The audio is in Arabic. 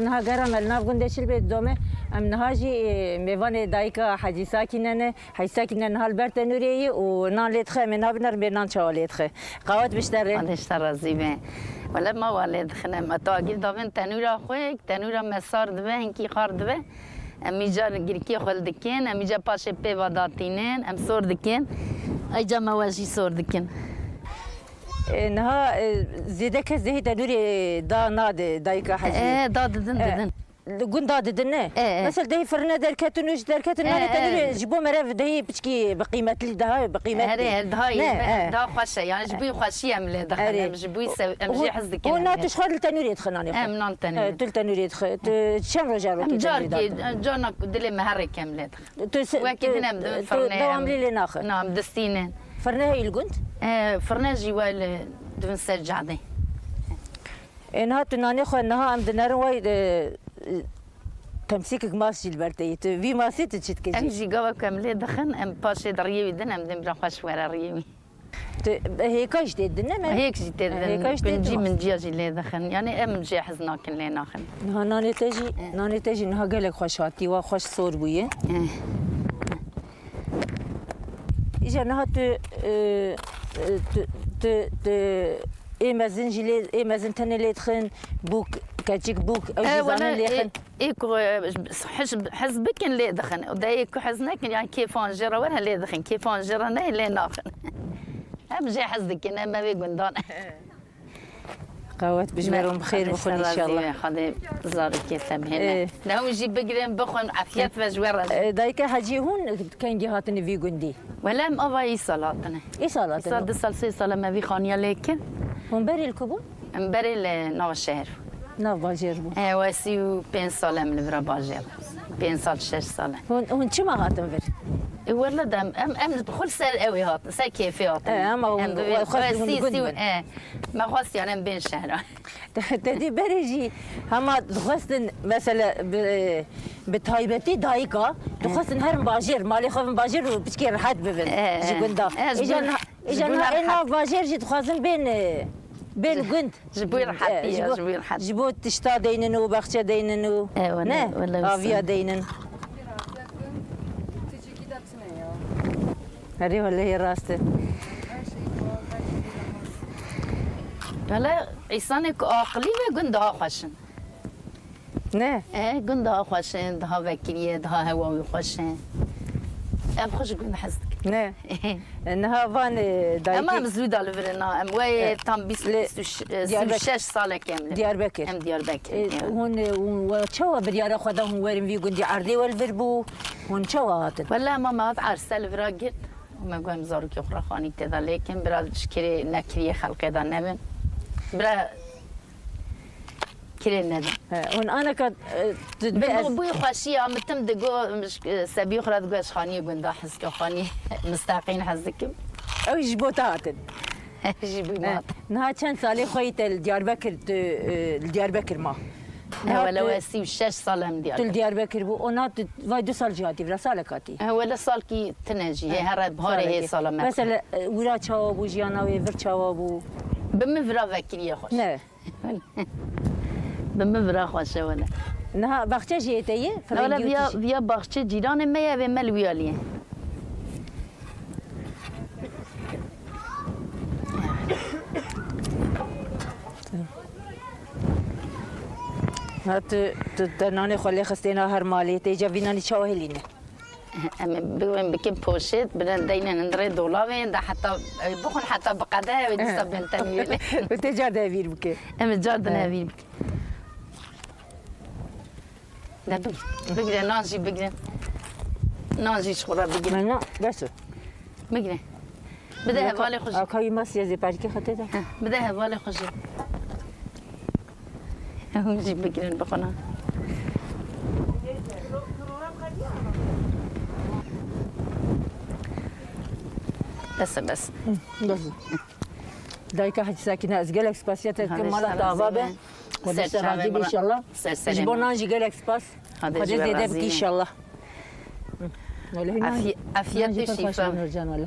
نها گرم الناف گنده شل بيت دومه ام نهاجي ميوان دايكا حاجي ساكنن حي ساكنن هال برتنوري ونان ليتخه من نابنر بنان شو ليتخه قوات بشتري أنا اشترى زيبه ولا ما والد خنا ما تاجيل دافن تنورا خوك تنورا مسار دبه هنكي خار دبه امیجا گرکی خال دکن امیجا پاشه پی واداتینن ام سور دکن ایجا مواجی سور دکن نها زيدة كزه تنوري دا ناد دايكا حاجي دا ددن قن دا ددن مثلا ده فرنا دركتون وش دركتون ناد تنوري جبو مرف ده بتشكي بقيمة لي ده بقيمة هري ده خوشه يعني جبوي خوشي ام له دخل جبوي امجي حز دكن هو ناتش خال التنوري تخناني نان تنوري تل تنوري تخ شام رجالو ام جاركي جانا دلي مهري كامله واكيد نم فرنا دوام لي ناخر نعم دستينن فرنا هي الجند فرنا جوال دون سجاده انها تناني خو انها ام دنار وايد تمسيك ماسي البرتي في ماسي تشتكي ام جي قوا كامله دخن ام باشي دريوي دن ام دم خوش ورا ريوي هيكاش تدنا ما هيك جيت بنجي من جي لي دخن يعني ام جي حزناك لي ناخن ناني تجي انها قالك خوشاتي وخوش صور بويه اجا انها ت اي مازن جلي اي مازن تاني اللي تخن بوك كاتشيك بوك او جزان اللي خن ايكو حزبك اللي دخن ودايك حزنك يعني كيف انجرا ولا اللي دخن كيف انجرا اللي ناخن هم جاي حزك انا ما بيقول دون قوات بجبرهم بخير بخون ان شاء الله خدي زارك كتاب هنا لو يجيب بقرين بخون عافيات فجوره دايك حاجي هون كان جهاتني في جندي ولا ما ابغى صلاتنا اي صلاتنا صد صلصي صلاه ما في خانيه لكن مبري الكبو مبري نو الشهر نو باجيربو واسيو بين صلاه من برا باجير بين صلاه 6 صلاه هون شو ما هاتم فر ولا دم ام دخل سال قوي هات سال كيفي هات اما خاصي ما خاص يعني بين شهر تدي بريجي هما دخلت مثلا بتهايبتي دايكا دخلت هرم باجير مالي خوف باجير بتشكي رحت ببن جي قندا اجا انا باجير جي دخلت بين قند جبوي رحت جبوت تشتا ديننو بخشة ديننو ولا افيا دينن هذه ولا هي راسته هلا عيسانك عقلي وقندها خشن نه قندها خشن دها وكريه دها هواوي خشن ام خوش قند حزك نه انها فان دايكي اما مزود على فرنا ام وي تام 26 ساله كامله دياربكر ام دياربكر هون وشوا بديار خدهم وين في قندي عرضي والفربو هون شوا هات ولا ماما عرسه الفراقت وما قوم زارك اخرى خاني كذا لكن برا شكري نكري خلق هذا نبن برا كري ندم هون انا كنت بوي خوشي عم تم دقو مش سبي اخرى دقو خاني قندا حزك خاني مستاقين حزك او يجبوت هاتن يجيبوا نها كان صالي خويت الدياربكر ما ولا واسي 6 سال من ديار تل دياربكر بو انا واي 2 سال جاتي برا سالكاتي ولا سال كي تناجي هي هرب بهاري هي سال ما مثلا ولا تشاو بو جيانا ويفر تشاو بو بمفرا فكري خوش نه بمفرا خوش ولا نها باخچه جيتي ولا بيا باخچه جيران ما يا ملويالي هات تناني خلي خستينا هر مالي تيجا فيناني شاوهلينه بوين بكم بوشيت بدنا دينا ندري دولار ده حتى بخون حتى بقدها ودي صبن تميل وتجا دافير بك ام جارد نافير بك ده بقدر نانجي بقدر نانجي شغله بقدر لا بس بقدر بدها بالي خوش اكاي ما سيازي باركي خطيته بدها بالي خوش هم جي بقدر بخنا بس دايكا حد ساكنه ازقلك سباسيات كمالة طابابه ودسه راضي ان شاء الله جبونا نجي قالك سباس هذا زيد بك ان شاء الله عافية شفاء نرجع ولا